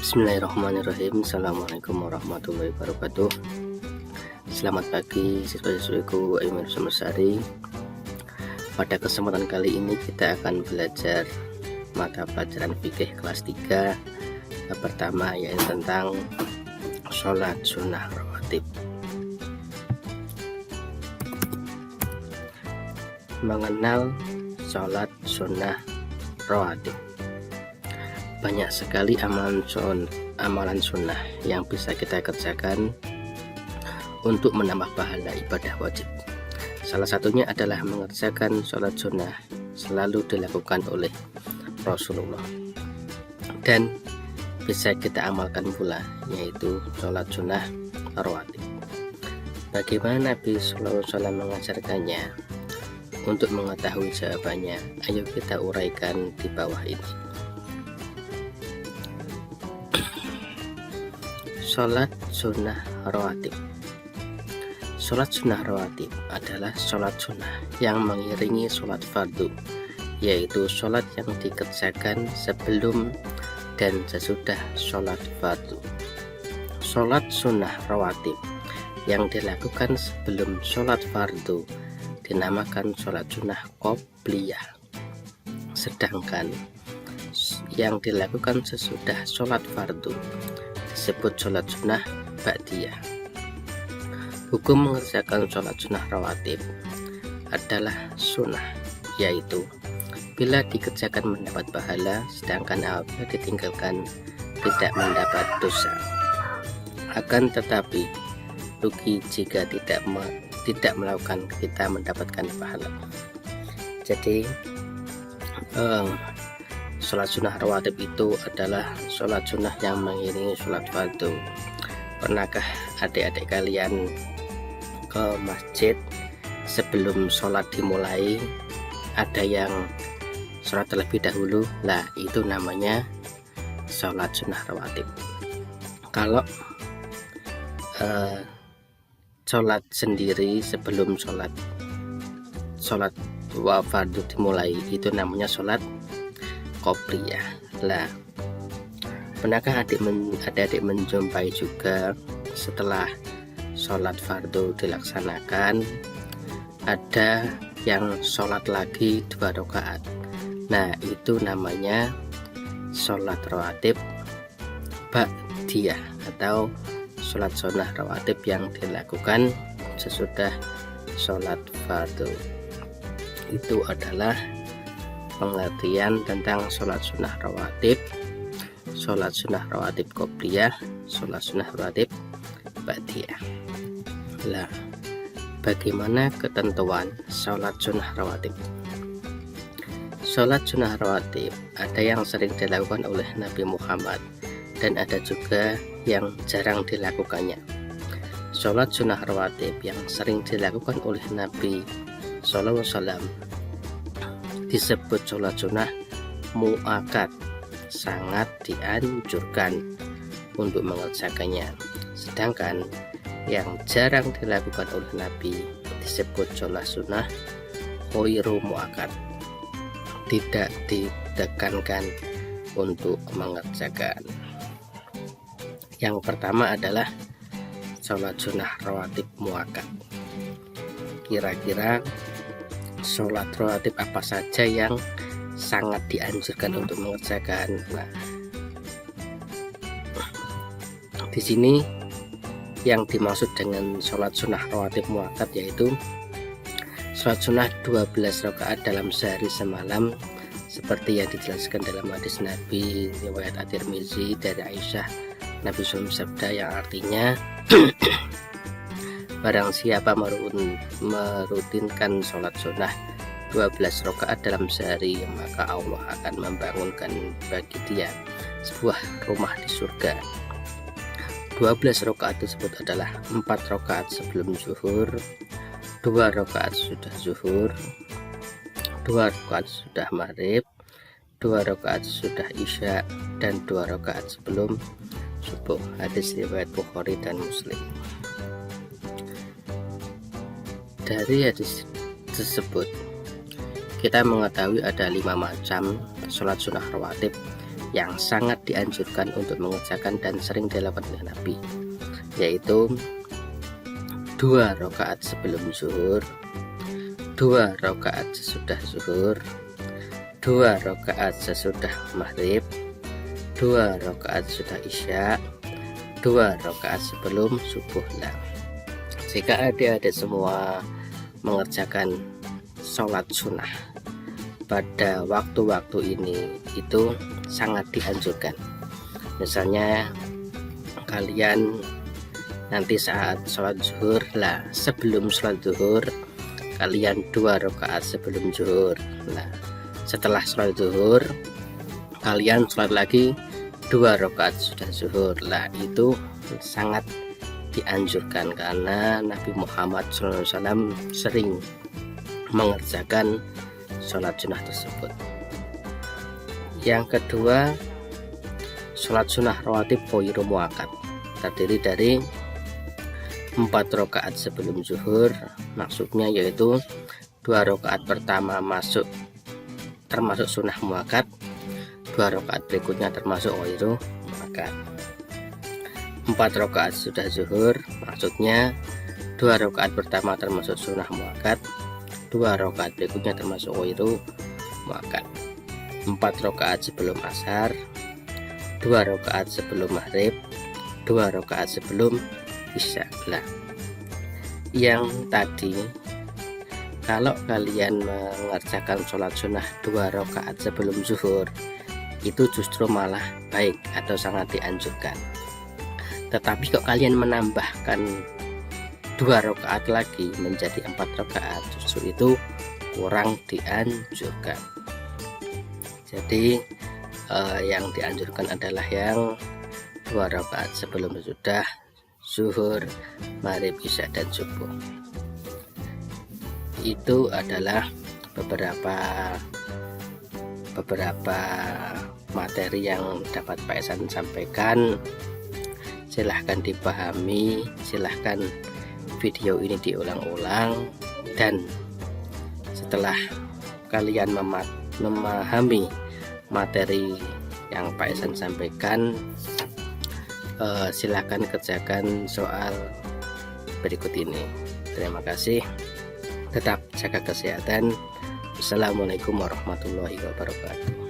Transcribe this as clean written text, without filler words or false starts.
Bismillahirrahmanirrahim. Assalamualaikum warahmatullahi wabarakatuh. Selamat pagi siswa-siswiku Aimir Sumersari. Pada kesempatan kali ini kita akan belajar mata pelajaran fikih kelas 3 pertama, yaitu tentang sholat sunnah rawatib. Mengenal sholat sunnah rawatib. Banyak sekali amalan sunnah yang bisa kita kerjakan untuk menambah pahala ibadah wajib. Salah satunya adalah mengerjakan sholat sunnah, selalu dilakukan oleh Rasulullah dan bisa kita amalkan pula, yaitu sholat sunnah rawatib. Bagaimana Nabi Sallallahu Alaihi Wasallam mengajarkannya? Untuk mengetahui jawabannya, ayo kita uraikan di bawah ini. Sholat sunnah rawatib. Sholat sunnah rawatib adalah sholat sunnah yang mengiringi sholat fardu, yaitu sholat yang dikerjakan sebelum dan sesudah sholat fardu. Sholat sunnah rawatib yang dilakukan sebelum sholat fardu dinamakan sholat sunnah qobliyah, sedangkan yang dilakukan sesudah sholat fardu disebut sholat sunnah ba'diyah. Hukum mengerjakan sholat sunnah rawatib adalah sunnah, yaitu bila dikerjakan mendapat pahala, sedangkan apabila ditinggalkan tidak mendapat dosa. Akan tetapi rugi jika tidak melakukan, kita mendapatkan pahala. Jadi sholat sunnah rawatib itu adalah sholat sunnah yang mengiringi sholat fardu. Pernahkah adik-adik kalian ke masjid sebelum sholat dimulai, ada yang sholat terlebih dahulu? Lah, itu namanya sholat sunnah rawatib. Kalau sholat sendiri sebelum sholat fardu dimulai, itu namanya sholat qobliyah. Lah, pernahkah adik-adik menjumpai juga setelah sholat fardu dilaksanakan ada yang sholat lagi 2 rakaat? Nah, itu namanya sholat rawatib ba'diyah atau sholat sunnah rawatib yang dilakukan sesudah sholat fardu. Itu adalah pengertian tentang sholat sunnah rawatib qobliyah, sholat sunnah rawatib ba'diyah. Lah, bagaimana ketentuan sholat sunnah rawatib? Sholat sunnah rawatib ada yang sering dilakukan oleh Nabi Muhammad dan ada juga yang jarang dilakukannya. Sholat sunnah rawatib yang sering dilakukan oleh Nabi Sallallahu Alaihi Wasallam disebut sholat sunnah mu'akkad, sangat dianjurkan untuk mengerjakannya. Sedangkan yang jarang dilakukan oleh Nabi disebut sholat sunnah ghairu mu'akkad, tidak ditekankan untuk mengerjakan. Yang pertama adalah sholat sunnah rawatib mu'akkad. Kira-kira sholat rawatib apa saja yang sangat dianjurkan untuk mengerjakan? Nah, di sini yang dimaksud dengan sholat sunnah rawatib mu'akkad yaitu sholat sunnah 12 rakaat dalam sehari semalam, seperti yang dijelaskan dalam hadis Nabi riwayat At-Tirmizi dari Aisyah. Nabi SAW sabda yang artinya barang siapa merutinkan sholat sunnah 12 rakaat dalam sehari, maka Allah akan membangunkan bagi dia sebuah rumah di surga. 12 rakaat tersebut adalah 4 rakaat sebelum zuhur, 2 rakaat sudah zuhur, 2 rakaat sudah maghrib, 2 rakaat sudah isya, dan 2 rakaat sebelum subuh. Hadis riwayat Bukhari dan Muslim. Dari hadis tersebut kita mengetahui ada 5 macam sholat sunnah rawatib yang sangat dianjurkan untuk mengerjakan dan sering dilakukan oleh Nabi, yaitu 2 rakaat sebelum zuhur, 2 rakaat sesudah zuhur, 2 rakaat sesudah maghrib, 2 rakaat sesudah isya, 2 rakaat sebelum subuh. Nah, jika adik-adik semua mengerjakan sholat sunnah pada waktu-waktu ini, itu sangat dianjurkan. Misalnya kalian nanti saat sholat zuhur, lah sebelum sholat zuhur kalian 2 rakaat sebelum zuhur. Nah, setelah sholat zuhur kalian sholat lagi 2 rakaat sudah zuhur. Lah itu sangat dianjurkan karena Nabi Muhammad SAW sering mengerjakan sholat sunnah tersebut. Yang kedua, sholat sunnah rawatib ghairu muakkad, terdiri dari 4 rakaat sebelum zuhur, maksudnya yaitu 2 rakaat pertama termasuk sunnah muakkad, 2 rakaat berikutnya termasuk ghairu muakkad. 4 rakaat sudah zuhur, maksudnya 2 rakaat pertama termasuk sunnah muakkad, 2 rakaat berikutnya termasuk ghairu muakkad. 4 rakaat sebelum asar, 2 rakaat sebelum maghrib, 2 rakaat sebelum isya. Nah, yang tadi kalau kalian mengerjakan sholat sunnah 2 rakaat sebelum zuhur, itu justru malah baik atau sangat dianjurkan. Tetapi kalau kalian menambahkan 2 rakaat lagi menjadi 4 rakaat, justru itu kurang dianjurkan. Jadi yang dianjurkan adalah yang 2 rakaat sebelum sudah zuhur, maghrib, isya, dan subuh. Itu adalah beberapa materi yang dapat Pak Ihsan sampaikan. Silahkan dipahami, silahkan video ini diulang-ulang, dan setelah kalian memahami materi yang Pak Ihsan sampaikan, silahkan kerjakan soal berikut ini. Terima kasih, tetap jaga kesehatan. Assalamualaikum warahmatullahi wabarakatuh.